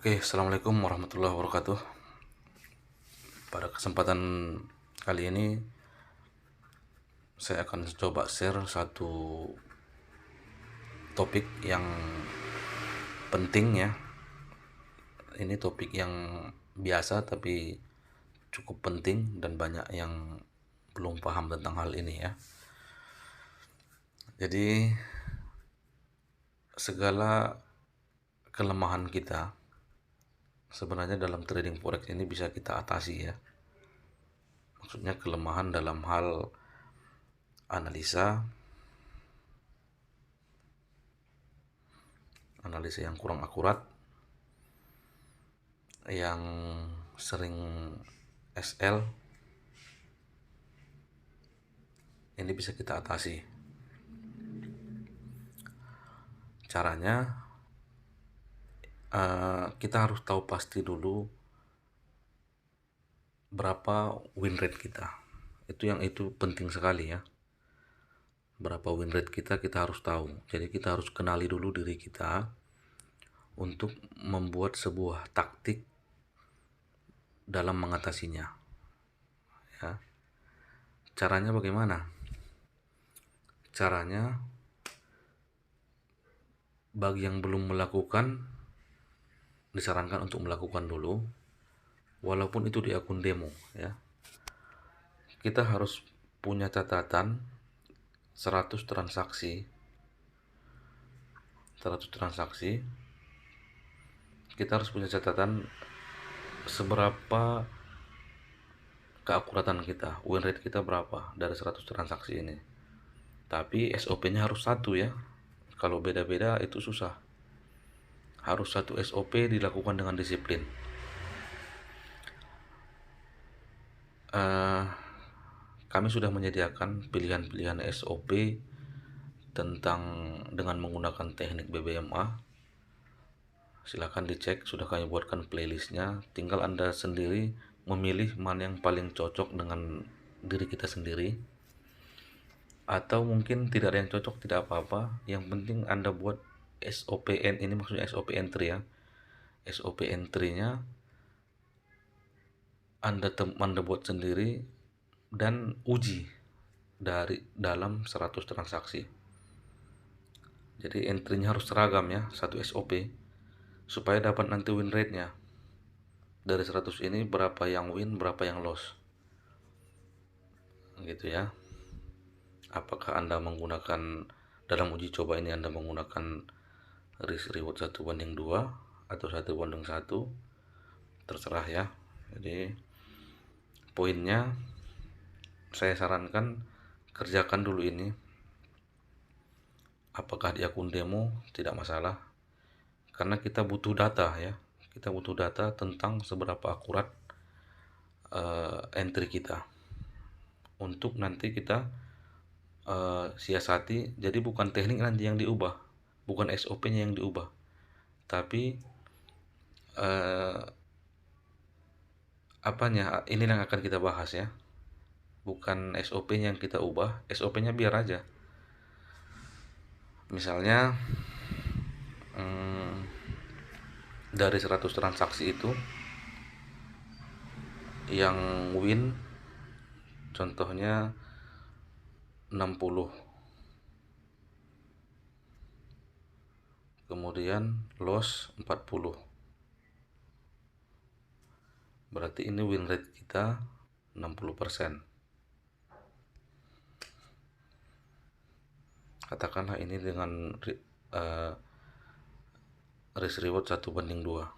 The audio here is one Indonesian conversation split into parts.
Oke, assalamualaikum warahmatullahi wabarakatuh. Pada kesempatan kali ini, saya akan coba share satu topik yang penting ya. Ini topik yang biasa tapi cukup penting dan banyak yang belum paham tentang hal ini ya. Jadi, segala kelemahan kita sebenarnya dalam trading forex ini bisa kita atasi ya. Maksudnya kelemahan dalam hal analisa yang kurang akurat, yang sering SL, ini bisa kita atasi. Caranya, kita harus tahu pasti dulu berapa win rate kita. Itu penting sekali ya. Berapa win rate kita harus tahu. Jadi kita harus kenali dulu diri kita untuk membuat sebuah taktik dalam mengatasinya. Ya. Caranya bagaimana? Caranya, bagi yang belum melakukan, disarankan untuk melakukan dulu, walaupun itu di akun demo ya. Kita harus punya catatan 100 transaksi. Kita harus punya catatan seberapa keakuratan kita, win rate kita berapa dari 100 transaksi ini. Tapi SOP-nya harus satu ya. Kalau beda-beda itu susah. Harus satu SOP dilakukan dengan disiplin. Kami sudah menyediakan pilihan-pilihan SOP dengan menggunakan teknik BBMA. Silahkan dicek, sudah kami buatkan playlistnya. Tinggal Anda sendiri memilih mana yang paling cocok dengan diri kita sendiri. Atau mungkin tidak ada yang cocok, tidak apa-apa. Yang penting Anda buat SOPN, ini maksudnya SOP entry ya. SOP entry-nya Anda buat sendiri dan uji dari dalam 100 transaksi. Jadi entry-nya harus seragam ya, satu SOP, supaya dapat nanti win rate-nya. Dari 100 ini berapa yang win, berapa yang loss. Gitu ya. Apakah Anda menggunakan, dalam uji coba ini Anda menggunakan risk reward 1:2 atau 1:1, terserah ya. Jadi poinnya, saya sarankan kerjakan dulu ini. Apakah di akun demo, tidak masalah, karena kita butuh data ya. Kita butuh data tentang seberapa akurat entry kita, untuk nanti kita siasati. Jadi bukan teknik nanti yang diubah, bukan SOP-nya yang diubah, tapi ini yang akan kita bahas ya. Bukan SOP-nya yang kita ubah, SOP-nya biar aja. Misalnya dari 100 transaksi itu yang win contohnya 60, kemudian loss 40. Berarti ini win rate kita 60%. Katakanlah ini dengan risk reward 1:2.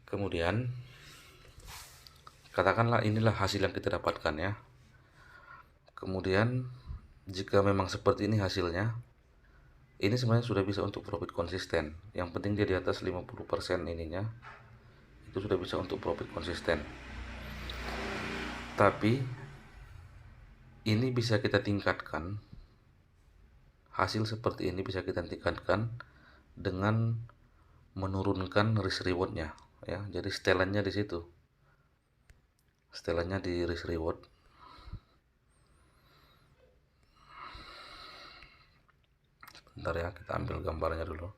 Kemudian katakanlah inilah hasil yang kita dapatkan ya. Kemudian jika memang seperti ini hasilnya, ini sebenarnya sudah bisa untuk profit konsisten. Yang penting dia di atas 50% ininya, itu sudah bisa untuk profit konsisten. Tapi ini bisa kita tingkatkan, hasil seperti ini bisa kita tingkatkan dengan menurunkan risk rewardnya ya. Jadi setelannya di situ, setelannya di risk reward. Sebentar ya, kita ambil gambarnya dulu.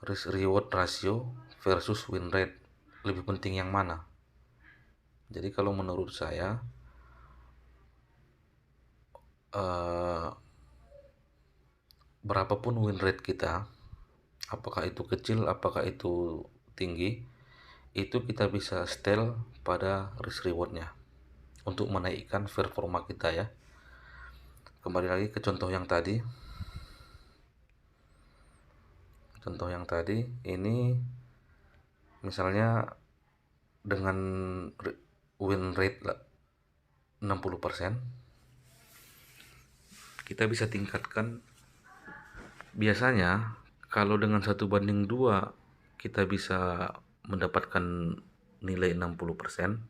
risk reward ratio versus win rate, lebih penting yang mana? Jadi kalau menurut saya berapapun win rate kita, apakah itu kecil, apakah itu tinggi, itu kita bisa setel pada risk rewardnya untuk menaikkan performa kita ya. Kembali lagi ke contoh yang tadi. Ini misalnya dengan win rate 60%, kita bisa tingkatkan. Biasanya kalau dengan 1:2 kita bisa mendapatkan nilai 60%,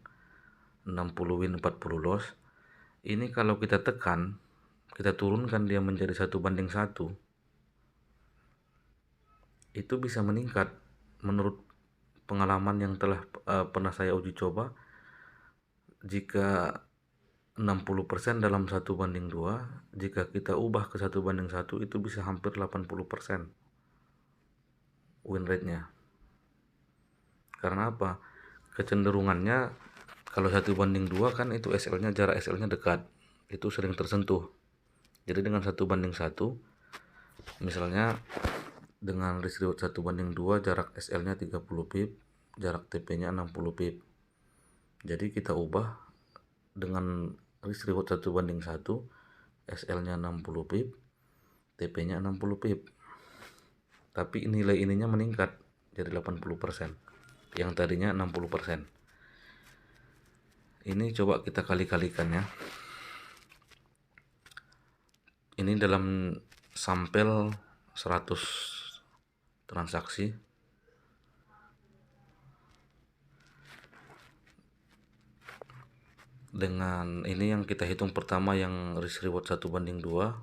60 win 40 loss. Ini kalau kita tekan, kita turunkan dia menjadi 1:1, itu bisa meningkat. Menurut pengalaman yang telah pernah saya uji coba, jika 60% dalam 1:2, jika kita ubah ke 1:1, itu bisa hampir 80% win rate-nya. Karena apa? Kecenderungannya kalau 1:2 kan itu SL-nya, jarak SL-nya dekat, itu sering tersentuh. Jadi dengan 1:1, misalnya dengan risk reward 1:2, jarak SL-nya 30 pip, jarak TP-nya 60 pip. Jadi kita ubah dengan risk reward 1:1, SL-nya 60 pip, TP-nya 60 pip. Tapi nilai ininya meningkat jadi 80%, yang tadinya 60%. Ini coba kita kali-kalikan ya. Ini dalam sampel 100 transaksi. Dengan ini yang kita hitung pertama, yang risk reward 1:2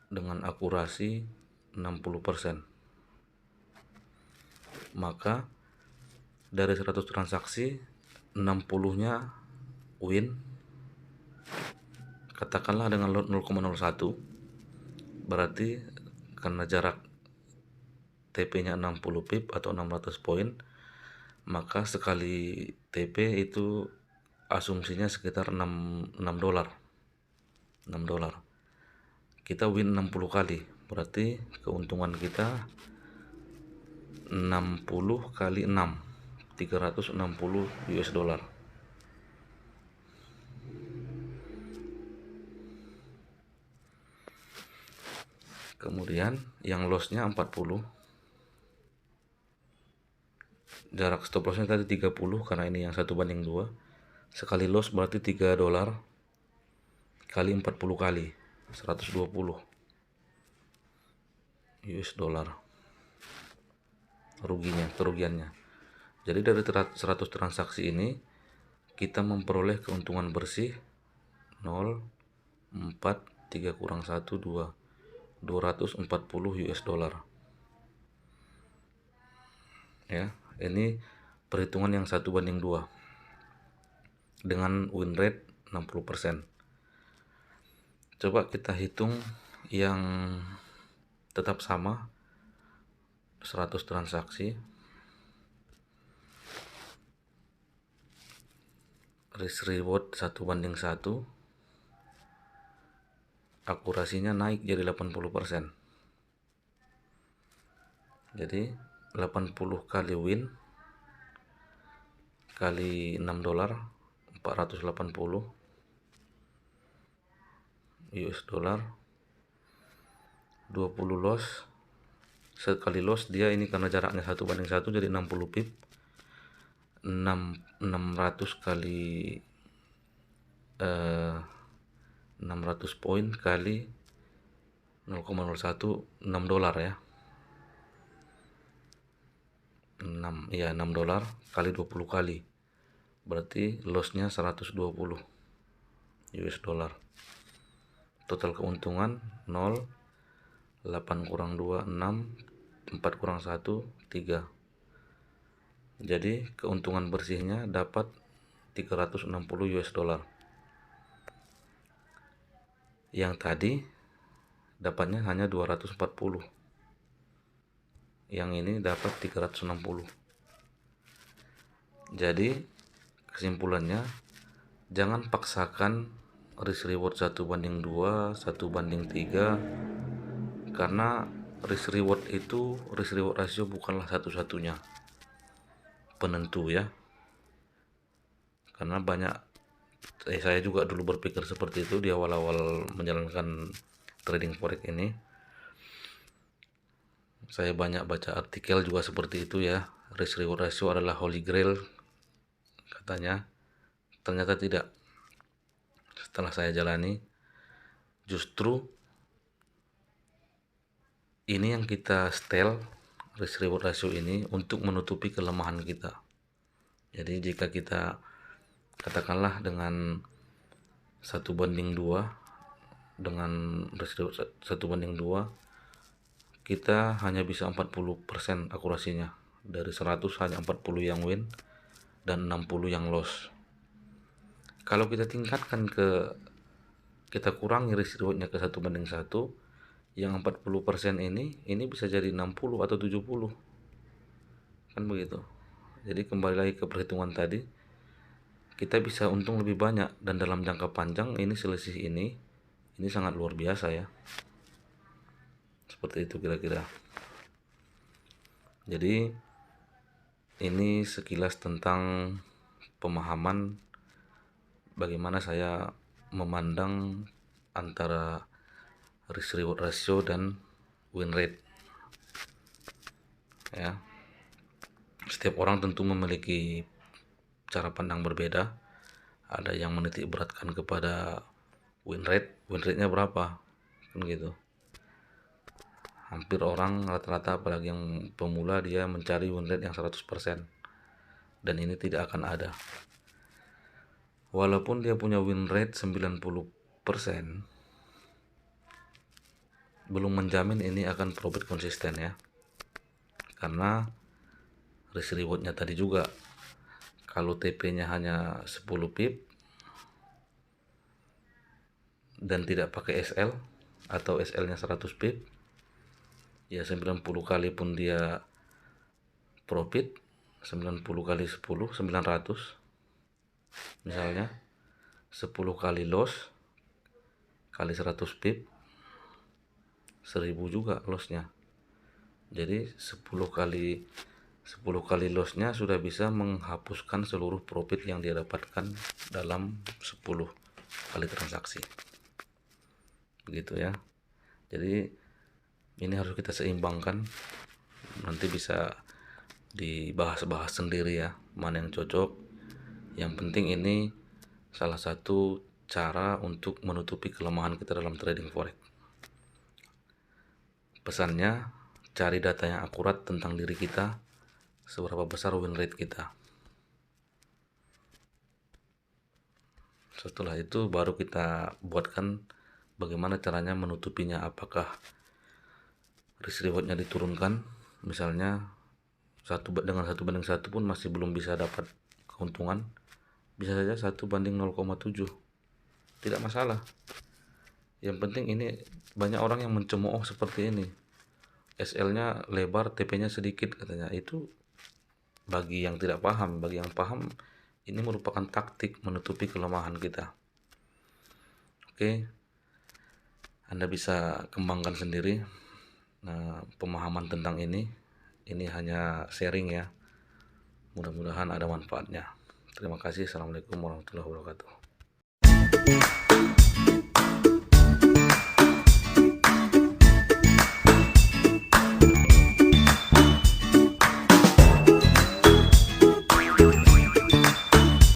dengan akurasi 60%. Maka dari 100 transaksi 60-nya win, katakanlah dengan lot 0,01, berarti karena jarak TP-nya 60 pip atau 600 poin, maka sekali TP itu asumsinya sekitar 6 dolar. 6 dolar. Kita win 60 kali, berarti keuntungan kita 60 kali 6, 360 US dollar. Kemudian yang lossnya 40, jarak stop lossnya tadi 30, karena ini yang 1:2. Sekali loss berarti 3 dolar kali 40 kali, 120 US dollar kerugiannya. Jadi dari 100 transaksi ini kita memperoleh keuntungan bersih 0, 4, 3 kurang 1, 2, 240 US dollar. Ya, ini perhitungan yang 1:2 dengan win rate 60%. Coba kita hitung yang tetap sama, 100 transaksi, risk reward 1:1, akurasinya naik jadi 80%. Jadi 80 kali win kali 6 dolar, 480 US dollar. 20 loss, sekali loss dia ini karena jaraknya 1:1 jadi 60 pip, 600 kali 600 poin kali 0,01, 6 dolar ya. 6 dolar kali 20 kali, berarti lossnya 120 US dollar. Total keuntungan 0, 8 kurang 2, 6, 4 kurang 1, 3. Jadi keuntungan bersihnya dapat 360 US dollar. Yang tadi dapatnya hanya 240. yang ini dapat 360. Jadi kesimpulannya, jangan paksakan risk reward 1:2, 1:3, karena risk reward ratio bukanlah satu-satunya penentu ya. Karena saya juga dulu berpikir seperti itu di awal-awal menjalankan trading forex ini. Saya banyak baca artikel juga seperti itu ya, risk reward ratio adalah holy grail katanya. Ternyata tidak. Setelah saya jalani, justru ini yang kita setel, risk reward ratio ini, untuk menutupi kelemahan kita. Jadi jika kita katakanlah dengan 1:2, dengan risk reward 1:2, kita hanya bisa 40% akurasinya. Dari 100 hanya 40 yang win dan 60 yang loss. Kalau kita tingkatkan kita kurangi risk rewardnya ke 1:1, yang 40% ini bisa jadi 60 atau 70, kan begitu. Jadi kembali lagi ke perhitungan tadi, kita bisa untung lebih banyak, dan dalam jangka panjang ini selisih ini sangat luar biasa ya. Seperti itu kira-kira. Jadi ini sekilas tentang pemahaman bagaimana saya memandang antara risk reward ratio dan win rate ya. Setiap orang tentu memiliki cara pandang berbeda. Ada yang menitik beratkan kepada win rate-nya berapa, kan gitu. Hampir orang rata-rata, apalagi yang pemula, dia mencari win rate yang 100%, dan ini tidak akan ada. Walaupun dia punya win rate 90%, belum menjamin ini akan profit konsisten ya. Karena risk rewardnya tadi juga, kalau TP-nya hanya 10 pip dan tidak pakai SL atau SL-nya 100 pip, ya 90 kali pun dia profit, 90 kali 10, 900 misalnya. 10 kali loss kali 100 pip, 1000 juga lossnya. Jadi 10 kali lossnya sudah bisa menghapuskan seluruh profit yang dia dapatkan dalam 10 kali transaksi, begitu ya. Jadi ini harus kita seimbangkan. Nanti bisa dibahas-bahas sendiri ya, mana yang cocok. Yang penting ini salah satu cara untuk menutupi kelemahan kita dalam trading forex. Pesannya, cari data yang akurat tentang diri kita, seberapa besar win rate kita. Setelah itu baru kita buatkan bagaimana caranya menutupinya. Apakah risk rewardnya diturunkan, misalnya dengan 1:1 pun masih belum bisa dapat keuntungan, bisa saja 1:0,7, tidak masalah. Yang penting ini banyak orang yang mencemooh seperti ini, SL-nya lebar, TP-nya sedikit katanya. Itu bagi yang tidak paham. Bagi yang paham, ini merupakan taktik menutupi kelemahan kita. Oke, Anda bisa kembangkan sendiri pemahaman tentang ini. Ini hanya sharing ya. Mudah-mudahan ada manfaatnya. Terima kasih. Assalamualaikum warahmatullahi wabarakatuh.